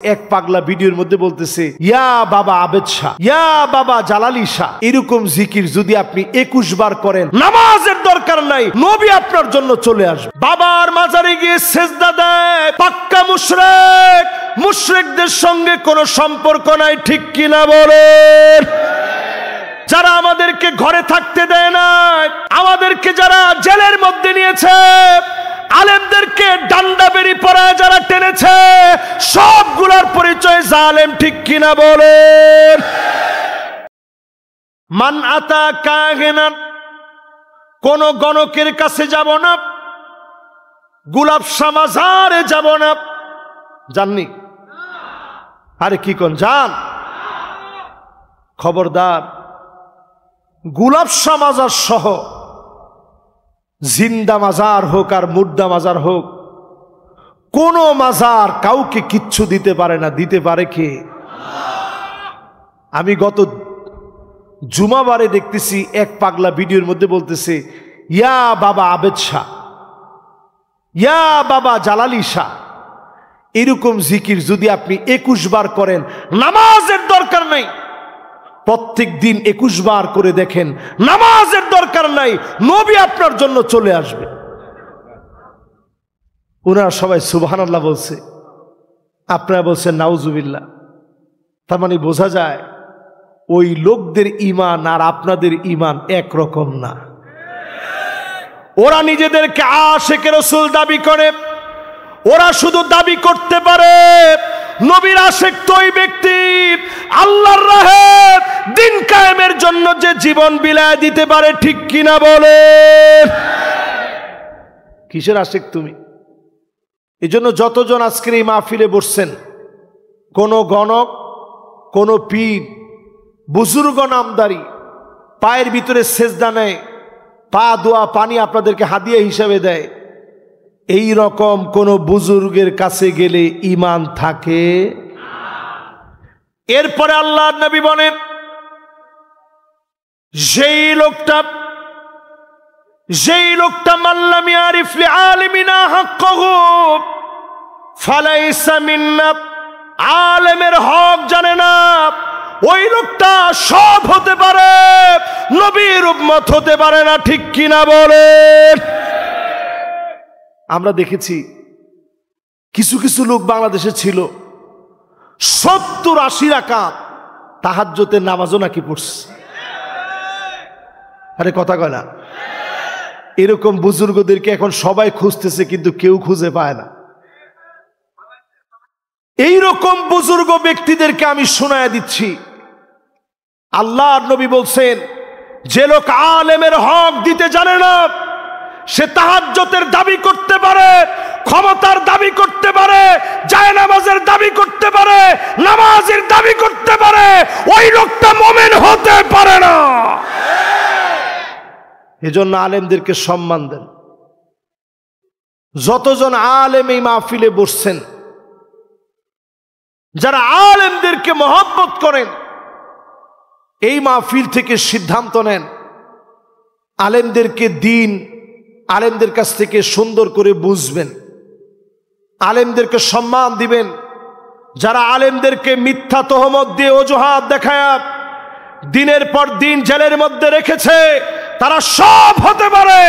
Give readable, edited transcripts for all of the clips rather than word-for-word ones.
এক পাগলা ভিডিওর মধ্যে বলতেছে ইয়া বাবা আবেদ শাহ, ইয়া বাবা জালালি শাহ। এরকম জিকির যদি আপনি 21 বার করেন, নামাজের দরকার নাই, নবী আপনার জন্য চলে আসবে। বাবার মাজারে গিয়ে সেজদা দেয়, পাক্কা মুশরিক। মুশরিকদের সঙ্গে কোনো সম্পর্ক নাই, ঠিক কিনা বলেন? যারা আমাদেরকে ঘরে থাকতে দেয় না, আমাদেরকে যারা জেলের মধ্যে নিয়েছে, আলেমদেরকে ডান্ডা বেরি পরায় যারা টেনেছে, সবগুলার পরিচয় জালেম, ঠিক কিনা বলেন? মান আতা কাহিনান, কোন গণকের কাছে যাব না, গোলাপ শাহ মাজারে যাব না। জাননি? আরে কি কোন যান, খবরদার। গোলাপ শাহ মাজার সহ জিন্দা মাজার হোক আর মুর্দা মাজার হোক, কোন মাজার কাউকে কিচ্ছু দিতে পারে না। দিতে পারে কে? আমি গত জুমাবারে দেখতেছি এক পাগলা ভিডিওর মধ্যে বলতেছে ইয়া বাবা আবেদ শাহ, ইয়া বাবা জালালি শাহ। এরকম জিকির যদি আপনি 21 বার করেন, নামাজের দরকার নাই। প্রত্যেক দিন 21 বার করে দেখেন, নামাজের দরকার নাই, নবী আপনার জন্য চলে আসবে। ওনারা সবাই সুবহানাল্লাহ বলছে, আপনারা বলছেন নাউজুবিল্লাহ। তার মানে বোঝা যায় ওই লোকদের ঈমান আর আপনাদের ঈমান একরকম না। ওরা নিজেদেরকে আশিকে রাসূল দাবি করে, ওরা শুধু দাবি করতে পারে নবীর আশিক তো ওই ব্যক্তি আল্লাহর রাহে দিন কায়েমের জন্য যে জীবন বিলায় দিতে পারে, ঠিক কিনা বলে? কিসের আশিক তুমি? এই জন্য যতজন আজকের এই মাহফিলে বসছেন, কোন গণক, কোন পীর, বুজুর্গ নামদারি পায়ের ভিতরে সেজদা নেয়, পা দোয়া পানি আপনাদেরকে হাদিয়া হিসাবে দেয়, এই রকম কোন বুজুর্গের কাছে গেলে ঈমান থাকে? এরপরে আল্লাহর নবী বলেন, যেই লোকটা মাল্লাম ইয়ারিফ লিআলিমিনা হাক্কাহু ফালাইসা মিন্না, আলেমের হক জানে না, ওই লোকটা সব হতে পারে, নবীর উম্মত হতে পারে না, ঠিক কিনা বলেন? আমরা দেখেছি কিছু কিছু লোক বাংলাদেশে ছিল 70-80 রাকাত তাহাজ্জুদের নামাজও নাকি পড়ছে। আরে কথা কয় না? এরকম বুজুর্গদেরকে এখন সবাই খুঁজতেছে, কিন্তু কেউ খুঁজে পায় না। এইরকম বুজুর্গ ব্যক্তিদেরকে আমি শোনায় দিচ্ছি, আল্লাহর নবী বলছেন, যে লোক আলেমের হক দিতে জানে না, সে তাহাজ্জুদের দাবি করতে পারে, ক্ষমতার দাবি করতে পারে, জায়নামাজের দাবি করতে পারে, নামাজের দাবি করতে পারে, ওই লোকটা মুমিন হতে পারে না। এজন্য আলেমদেরকে সম্মান দেন। যতজন আলেম এই মাহফিলে বসছেন, যারা আলেমদেরকে মহব্বত করেন, এই মাহফিল থেকে সিদ্ধান্ত নেন, আলেমদেরকে দিন আলেমদের কাছ থেকে সুন্দর করে বুঝবেন, আলেমদেরকে সম্মান দিবেন। যারা আলেমদেরকে মিথ্যা তহমত দিয়ে অজুহাত দেখায় দিনের পর দিন জেলের মধ্যে রেখেছে, তারা সব হতে পারে,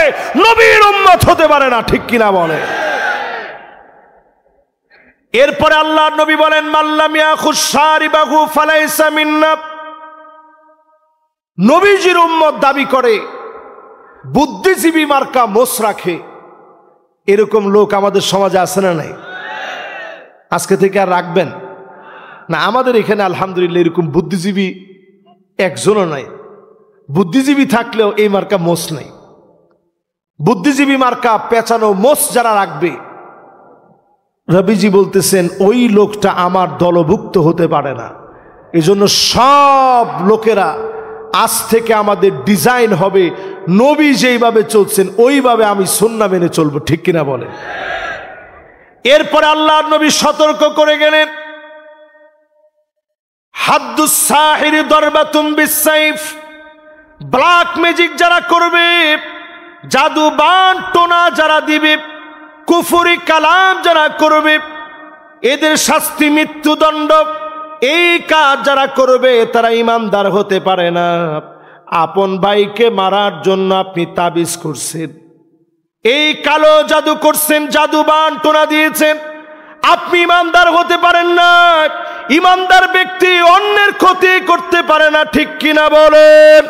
নবীর উম্মত হতে পারে না, ঠিক কিনা বলে? এরপরে আল্লাহর নবী বলেন, মাল্লাম ইয়াখুজ শারিবাহু ফালাইসা মিন্না। নবীজির উম্মত দাবি করে, বুদ্ধিজীবী মার্কা মোস রাখে, এরকম লোক আমাদের সমাজে আছে না নাই? আজকে থেকে আর রাখবেন না? আমাদের এখানে আলহামদুলিল্লাহ এরকম বুদ্ধিজীবী একজনও নাই। বুদ্ধিজীবী থাকলেও এই মার্কা মোস নাই। বুদ্ধিজীবী মার্কা পেঁচানো মোস যারা রাখবে, রবিজি বলতেছেন ওই লোকটা আমার দলভুক্ত হতে পারে না। এজন্য সব লোকেরা আজ থেকে আমাদের ডিজাইন হবে, নবী যেইভাবে চলছেন ওইভাবে আমি সুন্নাহ মেনে চলবো, ঠিক কিনা বলে? এরপরে আল্লাহর নবী সতর্ক করে গেলেন, হাদ্দুস সাহির দরবাতুম বিসাইফ। ব্ল্যাক ম্যাজিক যারা করবে, জাদু বান টোনা যারা দিবে, কুফরি কালাম যারা করবে, এদের শাস্তি মৃত্যুদণ্ড। এই কাজ যারা করবে তারা ঈমানদার হতে পারে না। আপন ভাইকে মারার জন্য আপনি তাবিজ করছেন, এই কালো জাদু করছেন, জাদু বান টোনা দিয়েছেন, আপনি ঈমানদার হতে পারেন না। ঈমানদার ব্যক্তি অন্যের ক্ষতি করতে পারে না, ঠিক কিনা বলেন?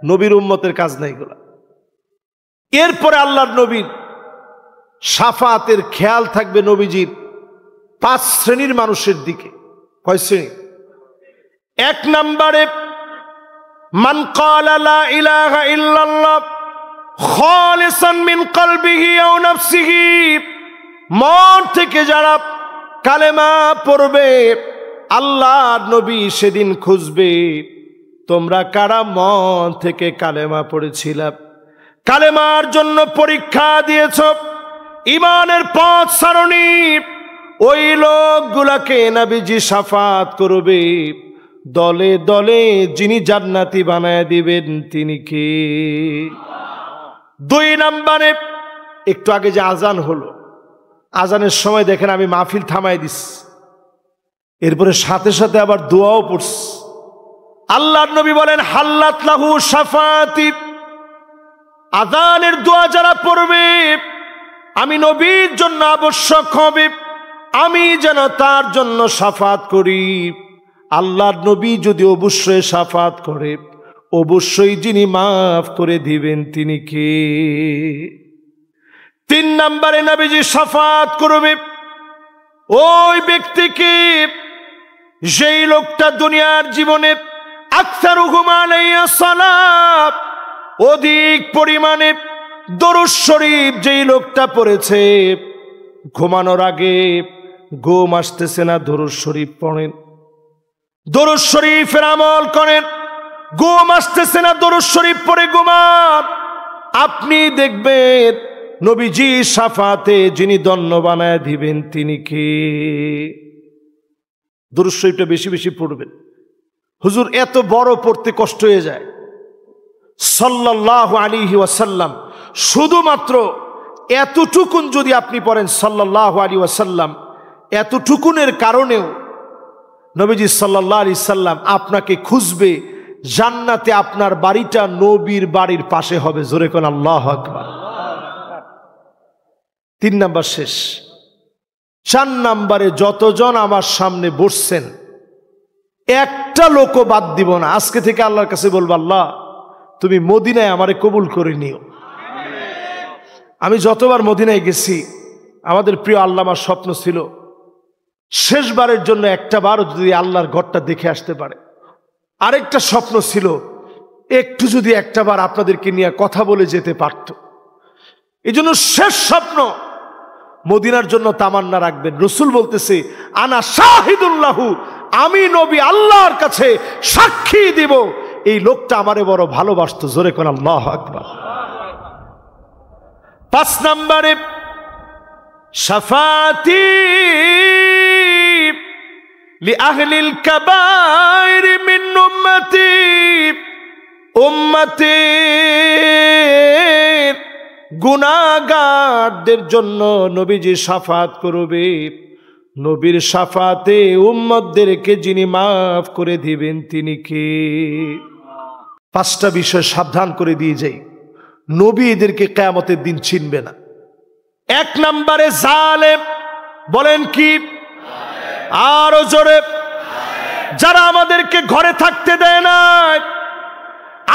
নবীর উম্মতের কাজ নাই এগুলা। এরপরে আল্লাহর নবীর শাফাতের খেয়াল থাকবে নবীজির 5 শ্রেণীর মানুষের দিকে। কয় শ্রেণী? 1 নম্বরে মান ক্বালা লা ইলাহা ইল্লাল্লাহ খালিসান মিন কলবিহি আও নাফসিহি, মন থেকে যারা কালেমা পড়বে, আল্লাহর নবী সেদিন খুঁজবে তোমরা কারা মন থেকে কালেমা পড়েছিলা, কালেমার জন্য পরীক্ষা দিয়েছ, ঈমানের পথ সারণী। ওই লোকগুলাকে নবীজি শাফাত করবে। দলে দলে যিনি জান্নাতি বানায় দিবেন তিনি কে? 2 নম্বরে, একটু আগে যে আজান হলো, আজানের সময় দেখেন আমি মাহফিল থামাই দিস, এরপরে সাথে সাথে আবার দোয়াও পড়ছি। আল্লাহর নবী বলেন হাল্লাত লাহু শাফাতি, আজানের দোয়া যারা পড়বে আমি নবীর জন্য আবশ্যক হবে আমি যেন তার জন্য শাফাত করি। আল্লাহর নবী যদি অবশ্যই শাফাত করে, অবশ্যই যিনি মাফ করে দিবেন তিনি কে? 3 নম্বরে নবীজি শাফাত করবে ওই ব্যক্তিকে যেই লোকটা দুনিয়ার জীবনে আকসারুহুম আলাইহিস সালাত, অধিক পরিমাণে দরুদ শরীফ যেই লোকটা পড়েছে, ঘুমানোর আগে ঘুম আসতেছে না, দরুদ শরীফ পড়েন, দরুদ শরীফের আমল করেন, ঘুম আসতেছে না, দরুদ শরীফ পড়ে ঘুমান, আপনি দেখবেন নবীজি শাফাতে যিনি ধন্য বানায় দিবেন তিনি কে? দরুদ শরীফটা বেশি বেশি পড়বেন। হুজুর এত বড় পড়তে কষ্ট হয়ে যায়। সাল্লাল্লাহু আলাইহি ওয়াসাল্লাম শুধুমাত্র এতটুকুন যদি আপনি পড়েন সাল্লাল্লাহু আলাইহি ওয়াসাল্লাম, এতটুকুনের কারণেও নবীজি সাল্লাল্লাহু আলাইহি সাল্লাম আপনাকে খুঁজবে। জান্নাতে আপনার বাড়িটা নবীর বাড়ির পাশে হবে। জোরে কোন আল্লাহু আকবার। 3 নাম্বার শেষ। 4 নাম্বারে যতজন আমার সামনে বসছেন একটা লোকও বাদ দিব না। আজকে থেকে আল্লাহর কাছে বলবো, আল্লাহ তুমি মদিনায় আমারে কবুল করে নিও। আমি যতবার মদিনায় গেছি আমাদের প্রিয় আল্লামার স্বপ্ন ছিল শেষবারের জন্য একটা বারও যদি আল্লাহর ঘরটা দেখে আসতে পারে। আরেকটা স্বপ্ন ছিল একটু যদি একটা বার আপনাদেরকে নিয়ে কথা বলে যেতে পারত। এই জন্য শেষ স্বপ্ন মদিনার জন্য তামান্না রাখবেন। রসুল বলতেছে আনা শাহিদুল্লাহু, আমি নবী আল্লাহর কাছে সাক্ষী দিব এই লোকটা আমারে বড় ভালোবাসতো। জোরে কোন আল্লাহু আকবার। 5 নম্বরে শাফাতি লি আহলিল কাবাইর মিন উম্মতি, উম্মতের গুনাহগারদের জন্য নবীজি শাফাত করবে। নবীর শাফাতে উম্মতদেরকে যিনি মাফ করে দিবেন তিনি কে? 5টা বিষয় সাবধান করে দিয়ে যাই, নবী এদেরকে কিয়ামতের দিন চিনবে না। 1 নম্বরে জালেম, বলেন কি? আরো জোরে। যারা আমাদেরকে ঘরে থাকতে দেয় না,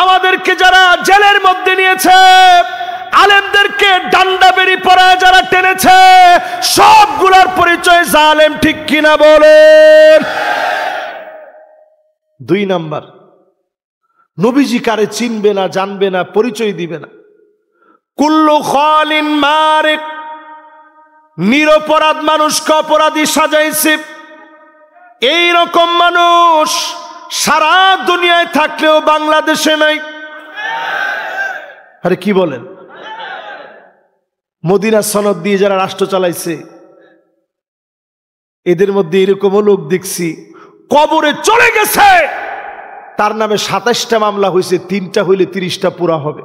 আমাদেরকে যারা জেলের মধ্যে নিয়েছে, আলেমদেরকে ডান্ডা বেরি পরায় যারা টেনেছে, সবগুলার পরিচয় জালেম, ঠিক কিনা বলেন? 2 নাম্বার, নবীজি কারে চিনবে না, জানবে না, পরিচয় দিবে না। কুল্লু খালিন মারিক, নিরপরাধ মানুষকে অপরাধী সাজাইছে। এই রকম মানুষ সারা দুনিয়ায় থাকলেও বাংলাদেশে নাই। আরে কি বলেন? মদিনা সনদ দিয়ে যারা রাষ্ট্র চালাইছে এদের মধ্যে এরকমও লোক দেখছি কবরে চলে গেছে, তার নামে 27টা মামলা হয়েছে, 3টা হইলে 30টা পুরা হবে।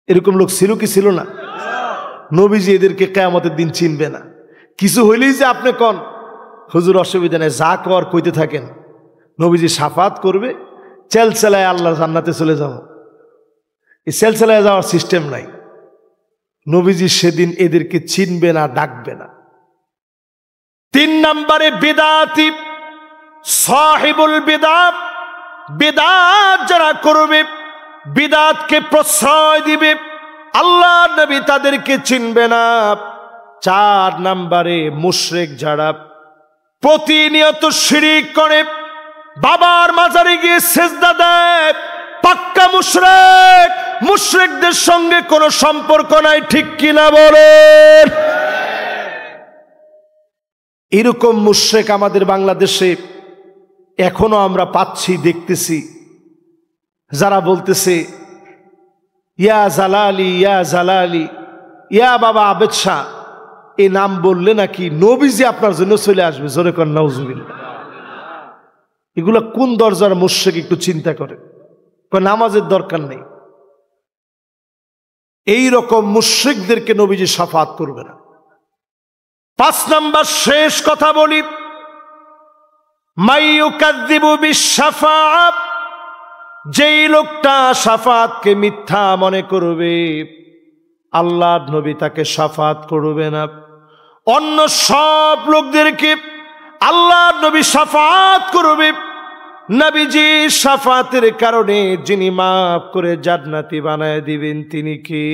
এরকম লোক ছিল কি ছিল না? নবীজি এদেরকে কিয়ামতের দিন চিনবে না। কিছু হইলেই যে আপনি কন হুজুর অসুবিধা নেই, যা কর কইতে থাকেন, নবীজি শাফাত করবে, চেলচেলায় আল্লাহর জান্নাতে চলে যাব। এই চেলচেলায় যাওয়ার সিস্টেম নাই। নবীজি সেদিন এদেরকে চিনবে না, ডাকবে না। 3 নম্বরে বিদআতি, সাহিবুল বিদআত, বিদআত যারা করবে, বিদআতকে প্রশ্রয় দিবে, আল্লাহ নবী তাদেরকে চিনবে না। 4 নম্বরে মুশরিক যারা প্রতিনিয়ত শিরিক করে, বাবার মাজারে গিয়ে সেজদা দেয়, পাক্কা মুশরিক, মুশরিকদের সঙ্গে কোনো সম্পর্ক নাই, ঠিক কিনা বলেন? এরকম মুশরিক আমাদের বাংলাদেশে এখনো আমরা পাচ্ছি, দেখতেছি, যারা বলতেছে ইয়া জালালি, ইয়া জালালি, ইয়া বাবা আবেদ শাহ, এই নাম বললে নাকি নবীজি আপনার জন্য চলে আসবে। জোরে কর নাউজুবিল্লাহ। এগুলা কোন দরজার মুশরিক একটু চিন্তা করে, নামাজের দরকার নেই। এই রকম মুশরিকদেরকে নবীজি শাফাত করবে না। 5 নাম্বার শেষ কথা বলি, মাইয়ুকাযযিবু বিশ-শাফাআত, যেই লোকটা শাফাতকে মিথ্যা মনে করবে, আল্লাহর নবী তাকে শাফাত করবে না। অন্য সব লোকদেরকে আল্লাহর নবী শাফাত করবে। নবীজি শাফাতের কারণে যিনি মাফ করে জান্নাতি বানায় দিবেন তিনি কে?